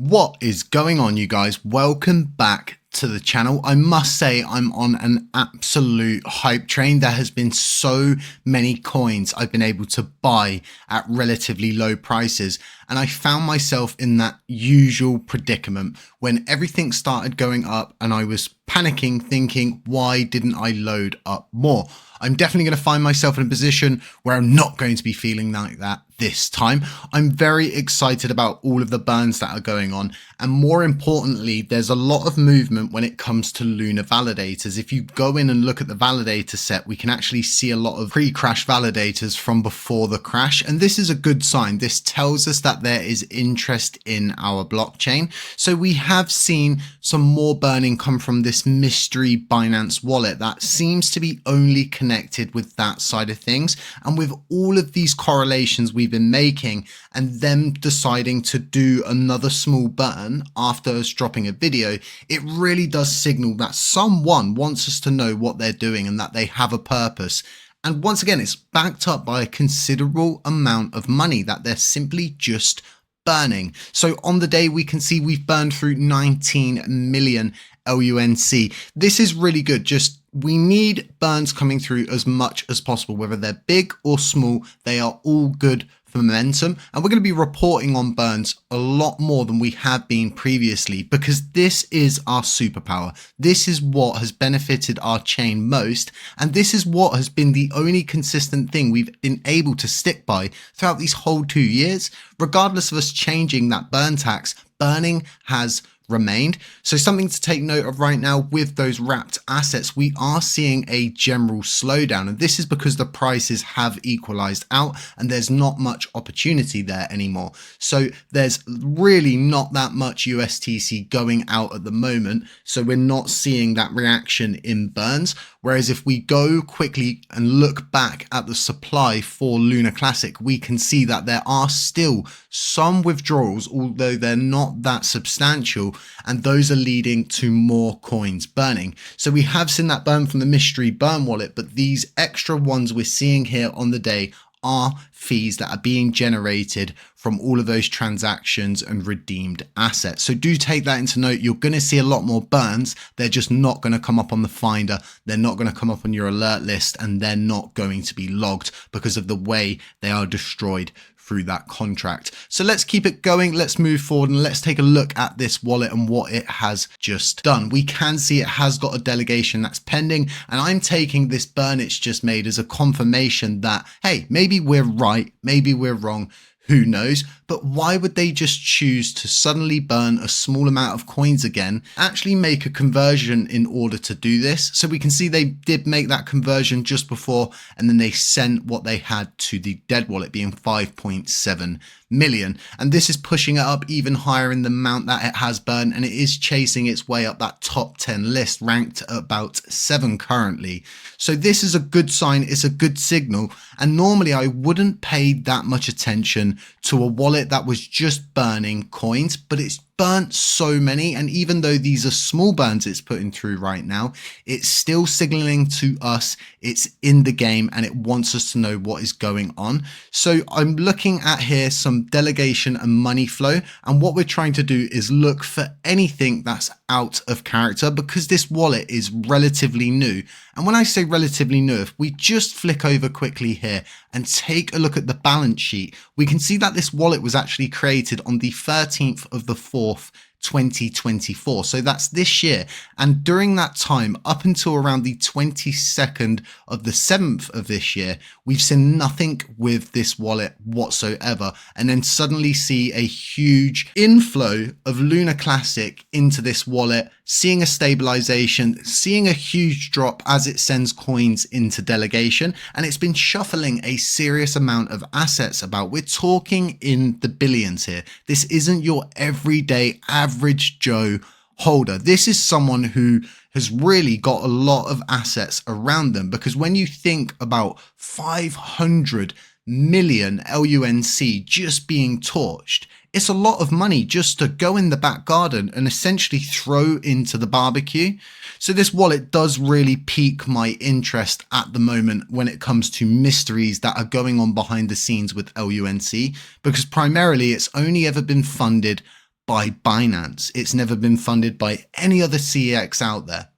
What is going on, you guys? Welcome back to the channel. I must say I'm on an absolute hype train. There has been so many coins I've been able to buy at relatively low prices, and I found myself in that usual predicament when everything started going up and I was panicking, thinking, why didn't I load up more? I'm definitely going to find myself in a position where I'm not going to be feeling like that this time. I'm very excited about all of the burns that are going on, and more importantly, there's a lot of movement when it comes to Luna validators. If you go in and look at the validator set, we can actually see a lot of pre-crash validators from before the crash, and this is a good sign. This tells us that there is interest in our blockchain. So we have seen some more burning come from this mystery Binance wallet that seems to be only connected with that side of things, and with all of these correlations we've been making and them deciding to do another small burn after us dropping a video, it really does signal that someone wants us to know what they're doing and that they have a purpose. And once again, it's backed up by a considerable amount of money that they're simply just burning. So on the day, we can see we've burned through 19 million LUNC. This is really good. We need burns coming through as much as possible, whether they're big or small. They are all good for momentum, and we're going to be reporting on burns a lot more than we have been previously, because this is our superpower. This is what has benefited our chain most, and this is what has been the only consistent thing we've been able to stick by throughout these whole 2 years. Regardless of us changing that burn tax, burning has remained. So something to take note of right now with those wrapped assets, we are seeing a general slowdown, and this is because the prices have equalized out and there's not much opportunity there anymore. So there's really not that much USTC going out at the moment, so we're not seeing that reaction in burns. Whereas if we go quickly and look back at the supply for Luna Classic, we can see that there are still some withdrawals, although they're not that substantial, and those are leading to more coins burning. So we have seen that burn from the mystery burn wallet, but these extra ones we're seeing here on the day are fees that are being generated from all of those transactions and redeemed assets. So do take that into note. You're going to see a lot more burns. They're just not going to come up on the finder. They're not going to come up on your alert list, and they're not going to be logged because of the way they are destroyed through that contract. So let's keep it going. Let's move forward and let's take a look at this wallet and what it has just done. We can see it has got a delegation that's pending, and I'm taking this burn it's just made as a confirmation that, hey, maybe we're right, maybe we're wrong. Who knows? But why would they just choose to suddenly burn a small amount of coins again, actually make a conversion in order to do this? So we can see they did make that conversion just before, and then they sent what they had to the dead wallet, being 5.7 million. And this is pushing it up even higher in the amount that it has burned, and it is chasing its way up that top 10 list, ranked at about 7 currently. So this is a good sign. It's a good signal. And normally I wouldn't pay that much attention to a wallet that was just burning coins, but it's burnt so many, and even though these are small burns it's putting through right now, it's still signaling to us it's in the game and it wants us to know what is going on. So I'm looking at here some delegation and money flow, and what we're trying to do is look for anything that's out of character, because this wallet is relatively new. And when I say relatively new, if we just flick over quickly here and take a look at the balance sheet, we can see that this wallet was actually created on the 13th of the 4th, 2024. So that's this year. And during that time, up until around the 22nd of the 7th of this year, we've seen nothing with this wallet whatsoever. And then suddenly see a huge inflow of Luna Classic into this wallet, seeing a stabilization, seeing a huge drop as it sends coins into delegation. And it's been shuffling a serious amount of assets about. We're talking in the billions here. This isn't your everyday average Joe holder. This is someone who has really got a lot of assets around them, because when you think about 500 million LUNC just being torched, it's a lot of money just to go in the back garden and essentially throw into the barbecue. So this wallet does really pique my interest at the moment when it comes to mysteries that are going on behind the scenes with LUNC, because primarily it's only ever been funded by Binance. It's never been funded by any other CEX out there.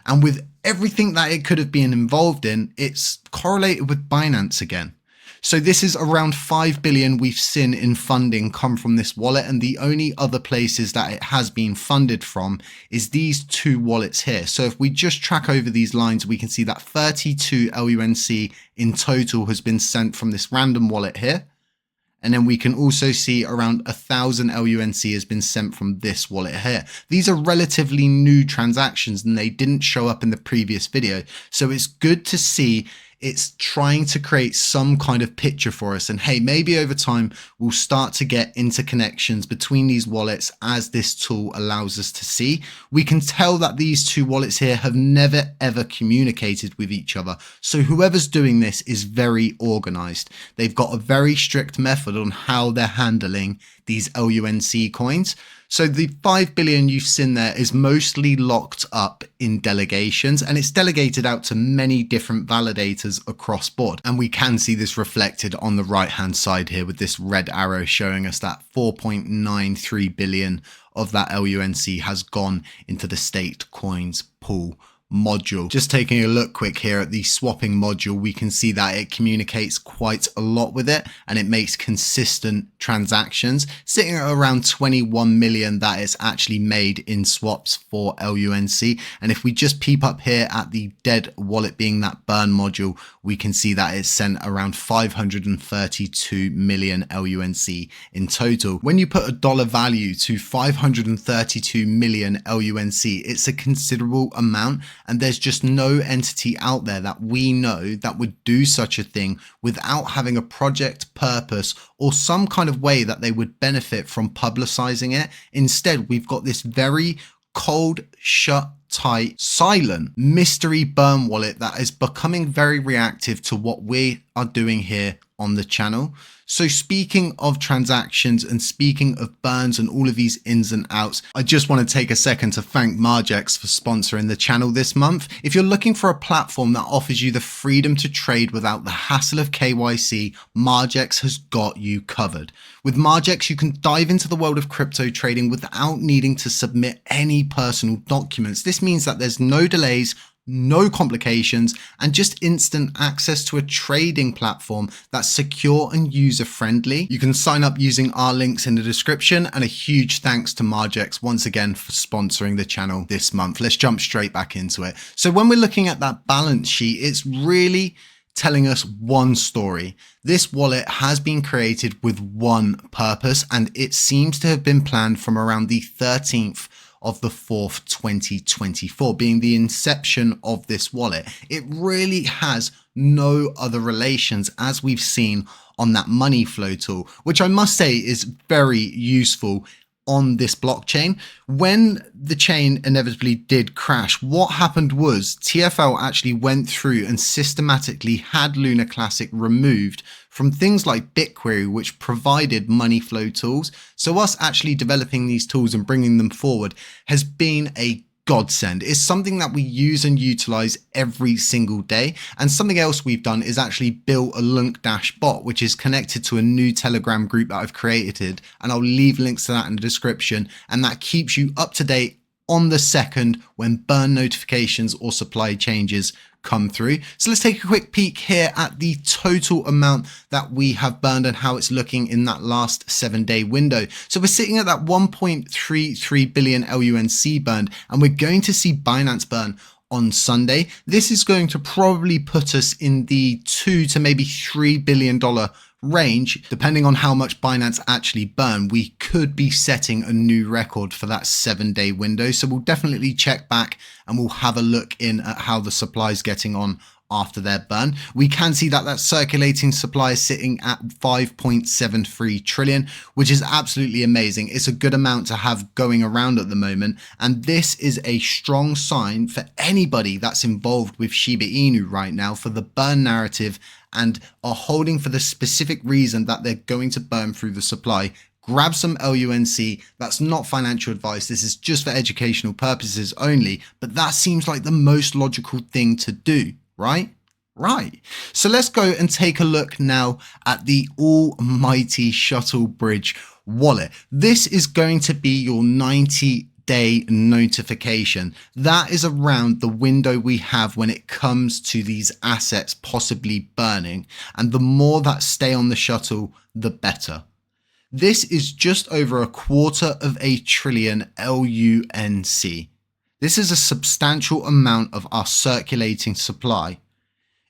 And with everything that it could have been involved in, it's correlated with Binance again. So this is around 5 billion we've seen in funding come from this wallet, and the only other places that it has been funded from is these two wallets here. So if we just track over these lines, we can see that 32 LUNC in total has been sent from this random wallet here. And then we can also see around 1,000 LUNC has been sent from this wallet here. These are relatively new transactions and they didn't show up in the previous video. So it's good to see it's trying to create some kind of picture for us. And hey, maybe over time, we'll start to get interconnections between these wallets as this tool allows us to see. We can tell that these two wallets here have never ever communicated with each other. So whoever's doing this is very organized. They've got a very strict method on how they're handling these LUNC coins. So the 5 billion you've seen there is mostly locked up in delegations, and it's delegated out to many different validators across board. And we can see this reflected on the right hand side here with this red arrow showing us that 4.93 billion of that LUNC has gone into the staked coins pool module. Just taking a look quick here at the swapping module, we can see that it communicates quite a lot with it and it makes consistent transactions, sitting at around 21 million that it's actually made in swaps for LUNC. And if we just peep up here at the dead wallet being that burn module, we can see that it's sent around 532 million LUNC in total. When you put a dollar value to 532 million LUNC, it's a considerable amount. And there's just no entity out there that we know that would do such a thing without having a project purpose or some kind of way that they would benefit from publicizing it. Instead, we've got this very cold, shut, tight, silent mystery burn wallet that is becoming very reactive to what we are doing here on the channel. So speaking of transactions and speaking of burns and all of these ins and outs, I just want to take a second to thank Margex for sponsoring the channel this month. If you're looking for a platform that offers you the freedom to trade without the hassle of KYC, Margex has got you covered. With Margex, you can dive into the world of crypto trading without needing to submit any personal documents. This means that there's no delays, no complications, and just instant access to a trading platform that's secure and user-friendly. You can sign up using our links in the description, and a huge thanks to Margex once again for sponsoring the channel this month. Let's jump straight back into it. So when we're looking at that balance sheet, it's really telling us one story. This wallet has been created with one purpose, and it seems to have been planned from around the 13th of the 4th, 2024, being the inception of this wallet. It really has no other relations, as we've seen on that money flow tool, which I must say is very useful on this blockchain. When the chain inevitably did crash, what happened was TFL actually went through and systematically had Lunar Classic removed from things like BitQuery, which provided money flow tools. So us actually developing these tools and bringing them forward has been a godsend. It's something that we use and utilize every single day. And something else we've done is actually built a LUNC bot, which is connected to a new Telegram group that I've created. And I'll leave links to that in the description. And that keeps you up to date on the second when burn notifications or supply changes come through. So let's take a quick peek here at the total amount that we have burned and how it's looking in that last 7-day window. So we're sitting at that 1.33 billion LUNC burned, and we're going to see Binance burn on Sunday. This is going to probably put us in the $2 to maybe $3 billion range. Depending on how much Binance actually burn, we could be setting a new record for that 7-day window. So we'll definitely check back and we'll have a look in at how the supply is getting on after their burn. We can see that that circulating supply is sitting at 5.73 trillion, which is absolutely amazing. It's a good amount to have going around at the moment. And this is a strong sign for anybody that's involved with Shiba Inu right now for the burn narrative and are holding for the specific reason that they're going to burn through the supply. Grab some LUNC. That's not financial advice. This is just for educational purposes only, but that seems like the most logical thing to do, right? Right, so let's go and take a look now at the almighty Shuttle Bridge wallet. This is going to be your 90-day notification. That is around the window we have when it comes to these assets possibly burning. And the more that stay on the shuttle, the better. This is just over $250 billion LUNC. This is a substantial amount of our circulating supply.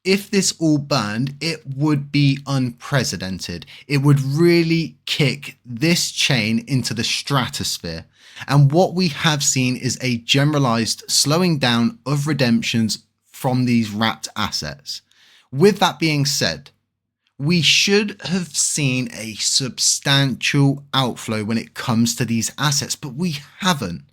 If this all burned, it would be unprecedented. It would really kick this chain into the stratosphere. And what we have seen is a generalized slowing down of redemptions from these wrapped assets. With that being said, we should have seen a substantial outflow when it comes to these assets, but we haven't.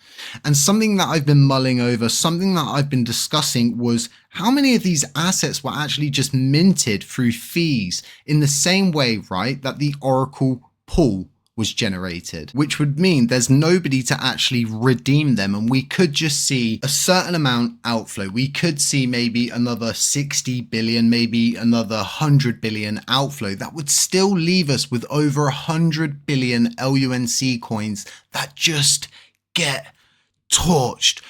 And something that I've been mulling over, something that I've been discussing was how many of these assets were actually just minted through fees in the same way, right, that the Oracle pool was generated, which would mean there's nobody to actually redeem them. And we could just see a certain amount outflow. We could see maybe another 60 billion, maybe another 100 billion outflow. That would still leave us with over 100 billion LUNC coins that just get torched.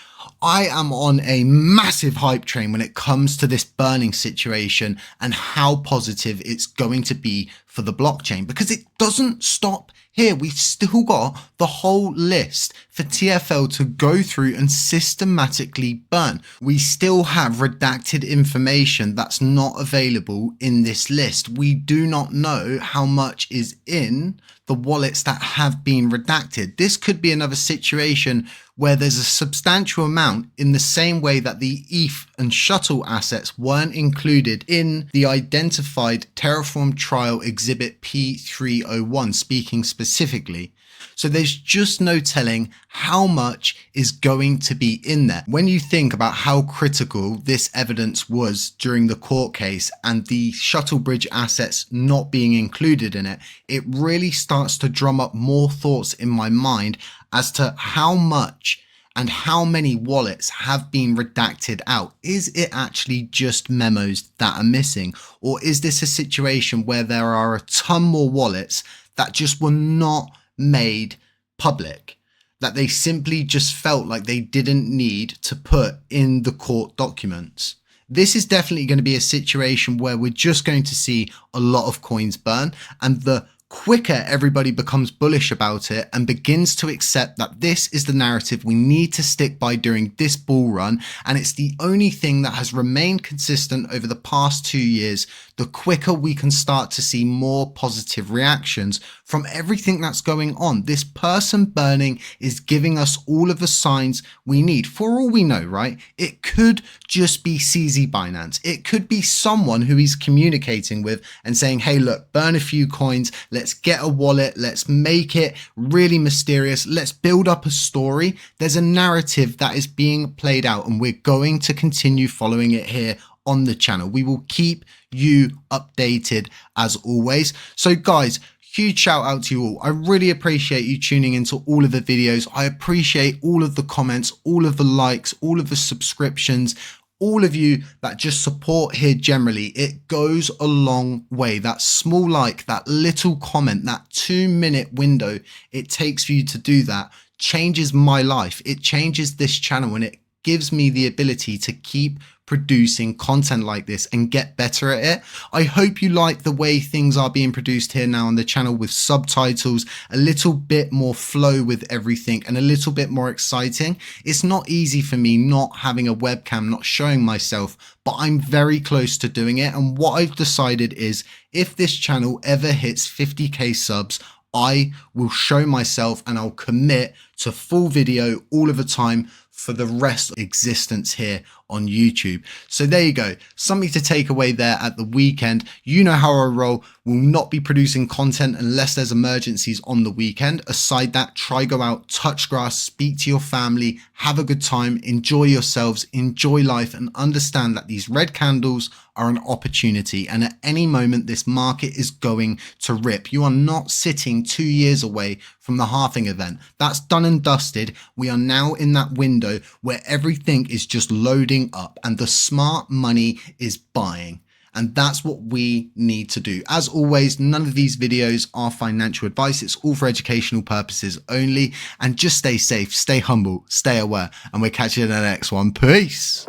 I am on a massive hype train when it comes to this burning situation and how positive it's going to be for the blockchain, because it doesn't stop here. We've still got the whole list for TFL to go through and systematically burn. We still have redacted information that's not available in this list. We do not know how much is in the wallets that have been redacted. This could be another situation where there's a substantial amount in the same way that the ETH and Shuttle assets weren't included in the identified Terraform trial exhibit P301, speaking specifically. So there's just no telling how much is going to be in there. When you think about how critical this evidence was during the court case and the Shuttle Bridge assets not being included in it, it really starts to drum up more thoughts in my mind as to how much and how many wallets have been redacted out. Is it actually just memos that are missing? Or is this a situation where there are a ton more wallets that just were not made public, that they simply just felt like they didn't need to put in the court documents? This is definitely going to be a situation where we're just going to see a lot of coins burn, and the quicker everybody becomes bullish about it and begins to accept that this is the narrative we need to stick by during this bull run, and it's the only thing that has remained consistent over the past 2 years, the quicker we can start to see more positive reactions from everything that's going on. This person burning is giving us all of the signs we need. For all we know, right? It could just be CZ Binance. It could be someone who he's communicating with and saying, hey, look, burn a few coins. Let's get a wallet. Let's make it really mysterious. Let's build up a story. There's a narrative that is being played out, and we're going to continue following it here on the channel. We will keep you updated as always. So guys, huge shout out to you all. I really appreciate you tuning into all of the videos. I appreciate all of the comments, all of the likes, all of the subscriptions, all of you that just support here generally. It goes a long way. That small like, that little comment, that 2-minute window it takes for you to do that changes my life. It changes this channel, and it gives me the ability to keep producing content like this and get better at it. I hope you like the way things are being produced here now on the channel, with subtitles, a little bit more flow with everything, and a little bit more exciting. It's not easy for me not having a webcam, not showing myself, but I'm very close to doing it. And what I've decided is, if this channel ever hits 50k subs, I will show myself and I'll commit to full video all of the time for the rest of existence here on YouTube. So there you go, something to take away there at the weekend. You know how I roll. Will not be producing content unless there's emergencies on the weekend. Aside that, try go out, touch grass, speak to your family, have a good time, enjoy yourselves, enjoy life, and understand that these red candles are an opportunity, and at any moment this market is going to rip. You are not sitting 2 years away from the halving event. That's done and dusted. We are now in that window where everything is just loading up and the smart money is buying. And that's what we need to do. As always, none of these videos are financial advice. It's all for educational purposes only. And just stay safe, stay humble, stay aware, and we'll catch you in the next one. Peace.